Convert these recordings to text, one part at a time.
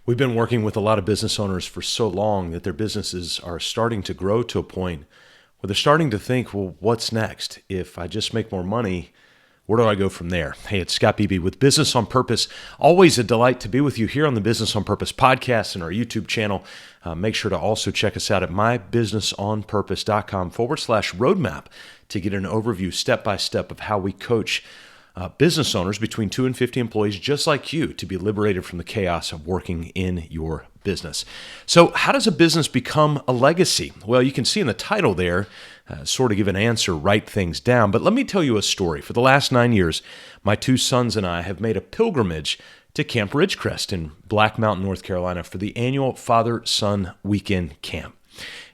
We've been working with a lot of business owners for so long that their businesses are starting to grow to a point where they're starting to think, well, what's next? If I just make more money, where do I go from there? Hey, it's Scott Beebe with Business on Purpose. Always a delight to be with you here on the Business on Purpose podcast and our YouTube channel. Make sure to also check us out at mybusinessonpurpose.com/roadmap to get an overview step-by-step of how we coach business owners between 2 and 50 employees just like you to be liberated from the chaos of working in your business. So how does a business become a legacy? Well, you can see in the title there, sort of give an answer, write things down. But let me tell you a story. For the last 9 years, my 2 sons and I have made a pilgrimage to Camp Ridgecrest in Black Mountain, North Carolina for the annual Father-Son Weekend Camp.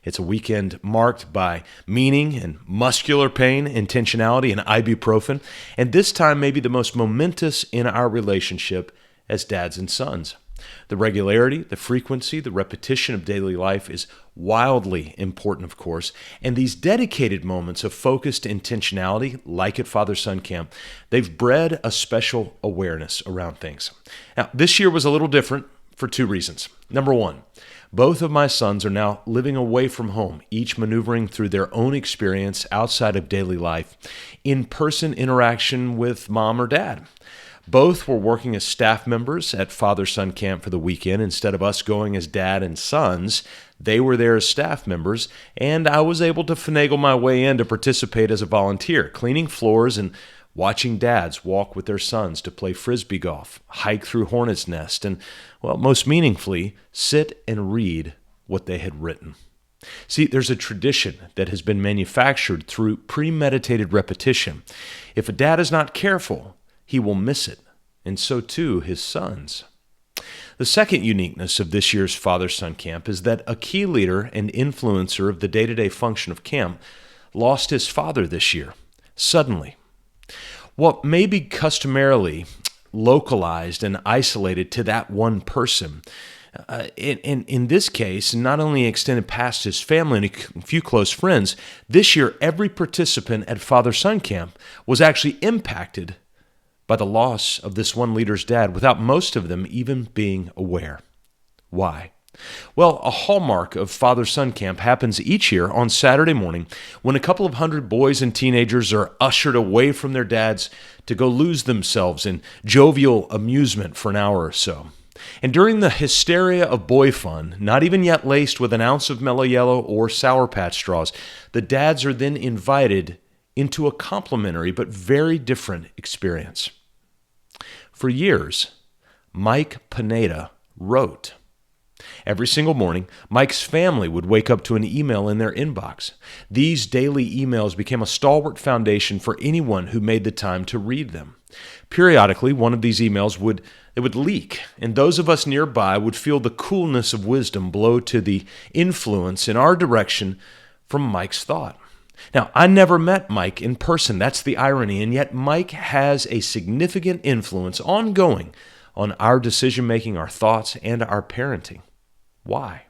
It's a weekend marked by meaning and muscular pain, intentionality, and ibuprofen. And this time may be the most momentous in our relationship as dads and sons. The regularity, the frequency, the repetition of daily life is wildly important, of course. And these dedicated moments of focused intentionality, like at Father-Son Camp, they've bred a special awareness around things. Now, this year was a little different for 2 reasons. Number 1, both of my sons are now living away from home, each maneuvering through their own experience outside of daily life, in-person interaction with mom or dad. Both were working as staff members at Father-Son Camp for the weekend. Instead of us going as dad and sons, they were there as staff members, and I was able to finagle my way in to participate as a volunteer, cleaning floors and watching dads walk with their sons to play frisbee golf, hike through Hornet's Nest, and, well, most meaningfully, sit and read what they had written. See, there's a tradition that has been manufactured through premeditated repetition. If a dad is not careful, he will miss it, and so too his sons. The second uniqueness of this year's Father-Son Camp is that a key leader and influencer of the day-to-day function of camp lost his father this year, suddenly. What may be customarily localized and isolated to that one person, in this case, not only extended past his family and a few close friends, this year every participant at Father-Son Camp was actually impacted by the loss of this one leader's dad without most of them even being aware. Why? Well, a hallmark of Father-Son Camp happens each year on Saturday morning when a couple of hundred boys and teenagers are ushered away from their dads to go lose themselves in jovial amusement for an hour or so. And during the hysteria of boy fun, not even yet laced with an ounce of Mellow Yellow or Sour Patch straws, the dads are then invited into a complimentary but very different experience. For years, Mike Pineda wrote. Every single morning, Mike's family would wake up to an email in their inbox. These daily emails became a stalwart foundation for anyone who made the time to read them. Periodically, one of these emails would leak, and those of us nearby would feel the coolness of wisdom blow to the influence in our direction from Mike's thought. Now, I never met Mike in person, that's the irony, and yet Mike has a significant influence ongoing on our decision-making, our thoughts, and our parenting. Why?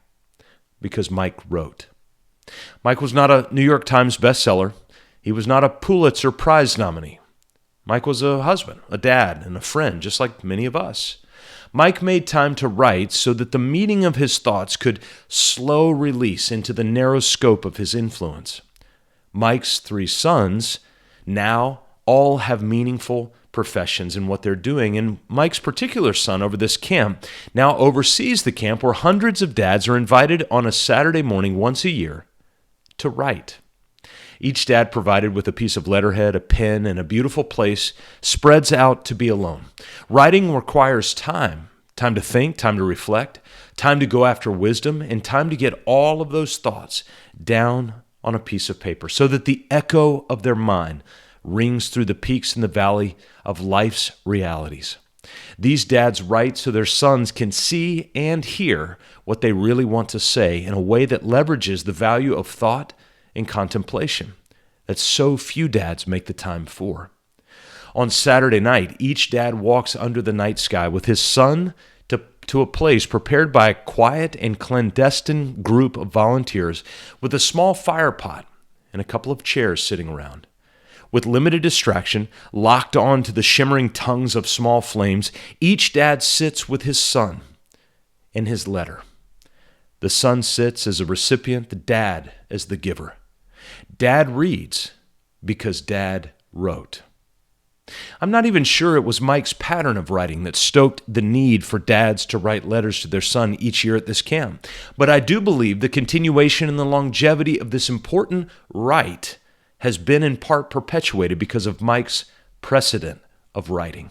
Because Mike wrote. Mike was not a New York Times bestseller. He was not a Pulitzer Prize nominee. Mike was a husband, a dad, and a friend, just like many of us. Mike made time to write so that the meaning of his thoughts could slow release into the narrow scope of his influence. Mike's 3 sons now all have meaningful professions in what they're doing, and Mike's particular son over this camp now oversees the camp where hundreds of dads are invited on a Saturday morning once a year to write. Each dad provided with a piece of letterhead, a pen, and a beautiful place spreads out to be alone. Writing requires time to think, time to reflect, time to go after wisdom, and time to get all of those thoughts down on a piece of paper so that the echo of their mind rings through the peaks and the valley of life's realities. These dads write so their sons can see and hear what they really want to say in a way that leverages the value of thought and contemplation that so few dads make the time for. On Saturday night, each dad walks under the night sky with his son to a place prepared by a quiet and clandestine group of volunteers with a small fire pot and a couple of chairs sitting around. With limited distraction, locked on to the shimmering tongues of small flames, each dad sits with his son in his letter. The son sits as a recipient, the dad as the giver. Dad reads because dad wrote. I'm not even sure it was Mike's pattern of writing that stoked the need for dads to write letters to their son each year at this camp, but I do believe the continuation and the longevity of this important rite has been in part perpetuated because of Mike's precedent of writing.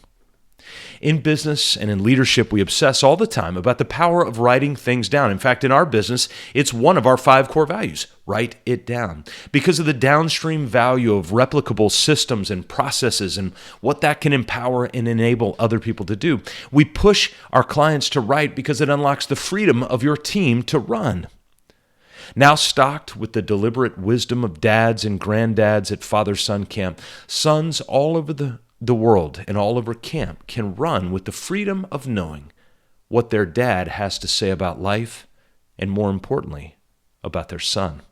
In business and in leadership, we obsess all the time about the power of writing things down. In fact, in our business, it's one of our 5 core values. Write it down. Because of the downstream value of replicable systems and processes and what that can empower and enable other people to do. We push our clients to write because it unlocks the freedom of your team to run. Now stocked with the deliberate wisdom of dads and granddads at father-son camp, sons all over the world and all over camp can run with the freedom of knowing what their dad has to say about life and, more importantly, about their son.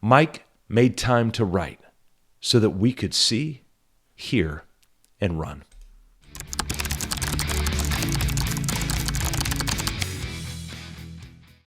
Mike made time to write so that we could see, hear, and run.